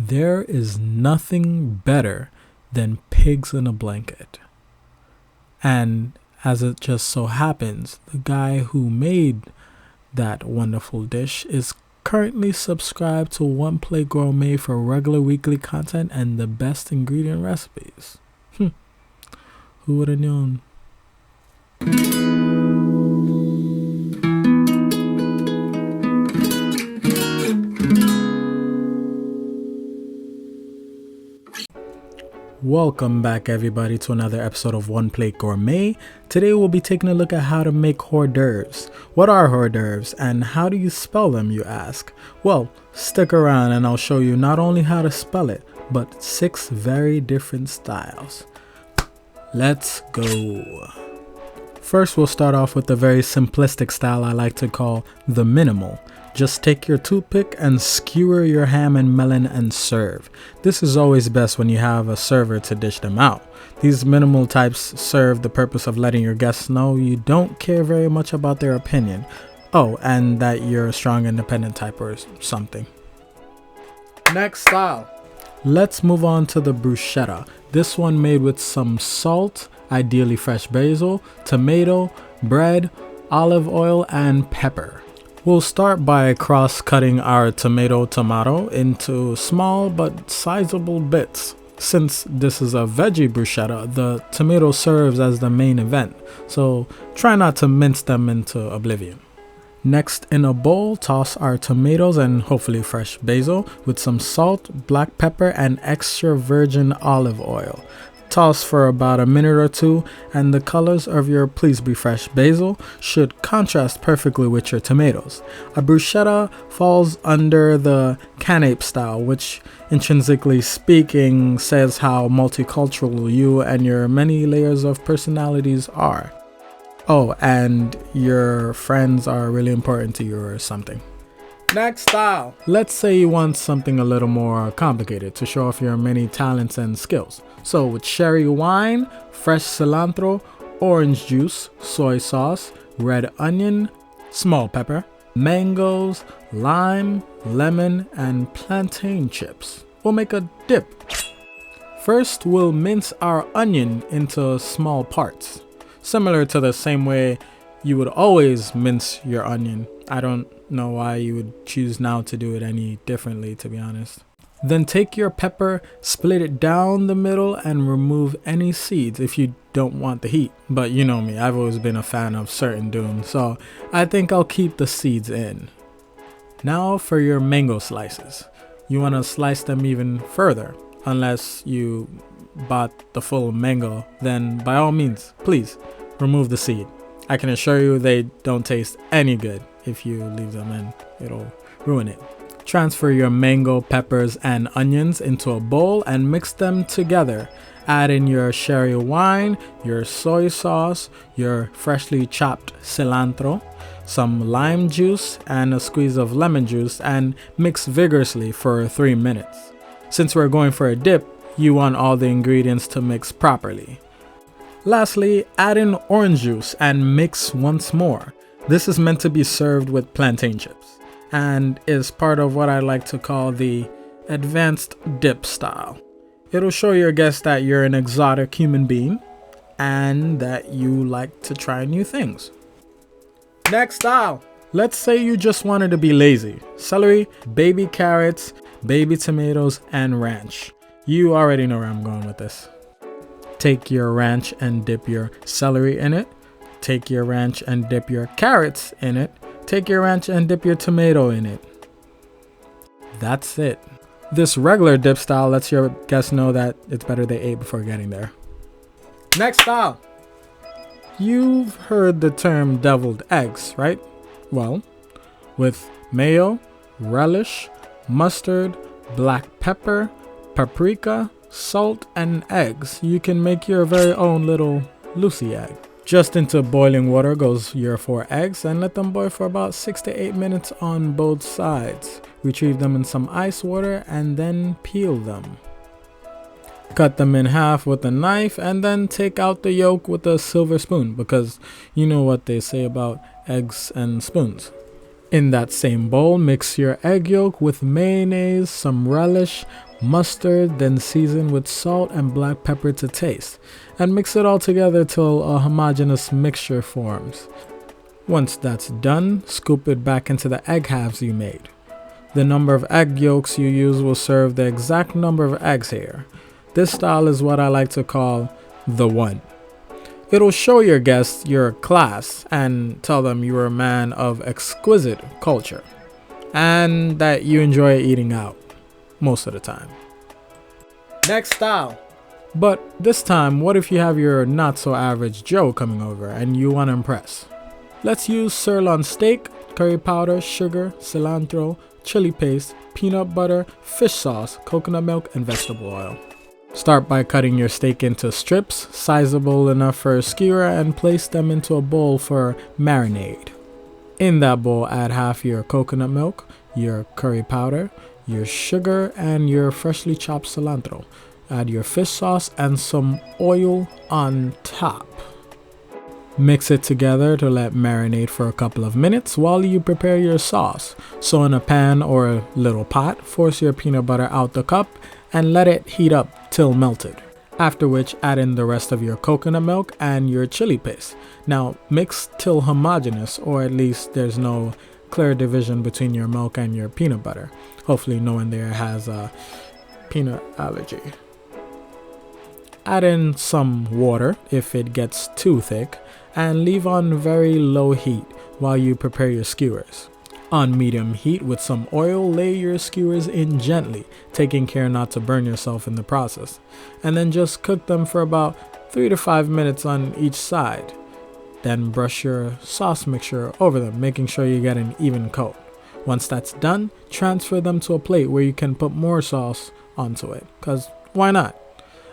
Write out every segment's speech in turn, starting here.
There is nothing better than pigs in a blanket. And as it just so happens, the guy who made that wonderful dish is currently subscribed to One Plate Gourmet for regular weekly content and the best ingredient recipes. Who would have known? Welcome back everybody to another episode of One Plate Gourmet. Today we'll be taking a look at how to make hors d'oeuvres. What are hors d'oeuvres and how do you spell them, you ask? Well, stick around and I'll show you not only how to spell it, but 6 very different styles. Let's go. First we'll start off with the very simplistic style I like to call the minimal. Just take your toothpick and skewer your ham and melon and serve. This is always best when you have a server to dish them out. These minimal types serve the purpose of letting your guests know you don't care very much about their opinion. Oh, and that you're a strong independent type or something. Next style. Let's move on to the bruschetta. This one made with some salt, ideally fresh basil, tomato, bread, olive oil, and pepper. We'll start by cross-cutting our tomato into small but sizable bits. Since this is a veggie bruschetta, the tomato serves as the main event, so try not to mince them into oblivion. Next, in a bowl, toss our tomatoes and hopefully fresh basil with some salt, black pepper, and extra virgin olive oil. Toss for about a minute or two, and the colors of your please be fresh basil should contrast perfectly with your tomatoes. A bruschetta falls under the canape style, which intrinsically speaking says how multicultural you and your many layers of personalities are. Oh, and your friends are really important to you or something. Next style. Let's say you want something a little more complicated to show off your many talents and skills. So with sherry wine, fresh cilantro, orange juice, soy sauce, red onion, small pepper, mangoes, lime, lemon, and plantain chips. We'll make a dip. First, we'll mince our onion into small parts, similar to the same way you would always mince your onion. I don't know why you would choose now to do it any differently, to be honest. Then take your pepper, split it down the middle, and remove any seeds if you don't want the heat. But you know me, I've always been a fan of certain doom, so I think I'll keep the seeds in. Now for your mango slices. You want to slice them even further, unless you bought the full mango, then by all means, please remove the seed. I can assure you they don't taste any good if you leave them in. It'll ruin it. Transfer your mango, peppers, and onions into a bowl and mix them together. Add in your sherry wine, your soy sauce, your freshly chopped cilantro, some lime juice, and a squeeze of lemon juice, and mix vigorously for 3 minutes. Since we're going for a dip, you want all the ingredients to mix properly. Lastly, add in orange juice and mix once more. This is meant to be served with plantain chips and is part of what I like to call the advanced dip style. It'll show your guests that you're an exotic human being and that you like to try new things. Next style. Let's say you just wanted to be lazy. Celery, baby carrots, baby tomatoes, and ranch. You already know where I'm going with this. Take your ranch and dip your celery in it. Take your ranch and dip your carrots in it. Take your ranch and dip your tomato in it. That's it. This regular dip style lets your guests know that it's better they ate before getting there. Next style. You've heard the term deviled eggs, right? Well, with mayo, relish, mustard, black pepper, paprika, salt, and eggs, you can make your very own little Lucy egg. Just into boiling water goes your 4 eggs and let them boil for about 6 to 8 minutes on both sides. Retrieve them in some ice water and then peel them. Cut them in half with a knife and then take out the yolk with a silver spoon, because you know what they say about eggs and spoons. In that same bowl, mix your egg yolk with mayonnaise, some relish, mustard, then season with salt and black pepper to taste, and mix it all together till a homogeneous mixture forms. Once that's done, scoop it back into the egg halves you made. The number of egg yolks you use will serve the exact number of eggs here. This style is what I like to call the one. It'll show your guests your class and tell them you're a man of exquisite culture and that you enjoy eating out most of the time. Next style. But this time, what if you have your not so average Joe coming over and you want to impress? Let's use sirloin steak, curry powder, sugar, cilantro, chili paste, peanut butter, fish sauce, coconut milk, and vegetable oil. Start by cutting your steak into strips, sizable enough for a skewer, and place them into a bowl for marinade. In that bowl, add half your coconut milk, your curry powder, your sugar, and your freshly chopped cilantro. Add your fish sauce and some oil on top. Mix it together to let marinate for a couple of minutes while you prepare your sauce. So in a pan or a little pot, force your peanut butter out the cup and let it heat up till melted. After which, add in the rest of your coconut milk and your chili paste. Now mix till homogeneous, or at least there's no clear division between your milk and your peanut butter. Hopefully no one there has a peanut allergy. Add in some water if it gets too thick, and leave on very low heat while you prepare your skewers. On medium heat with some oil, lay your skewers in gently, taking care not to burn yourself in the process, and then just cook them for about 3 to 5 minutes on each side. Then brush your sauce mixture over them, making sure you get an even coat. Once that's done, transfer them to a plate where you can put more sauce onto it, because why not?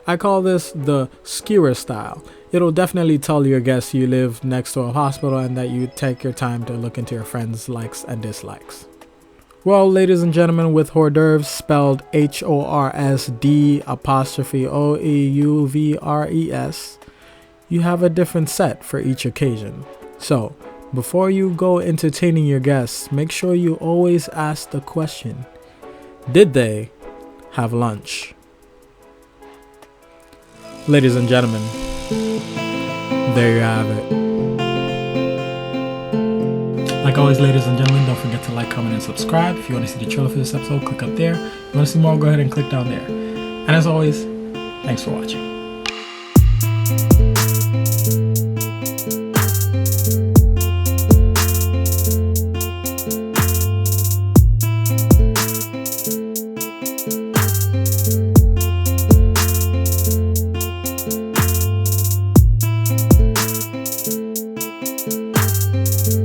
I call this the skewer style. It'll definitely tell your guests you live next to a hospital and that you take your time to look into your friends' likes and dislikes. Well, ladies and gentlemen, with hors d'oeuvres spelled HORSD'Oeuvres, you have a different set for each occasion. So, before you go entertaining your guests, make sure you always ask the question, did they have lunch? Ladies and gentlemen, there you have it. Like always, ladies and gentlemen, don't forget to like, comment, and subscribe. If you want to see the trailer for this episode, click up there. If you want to see more, go ahead and click down there. And as always, thanks for watching.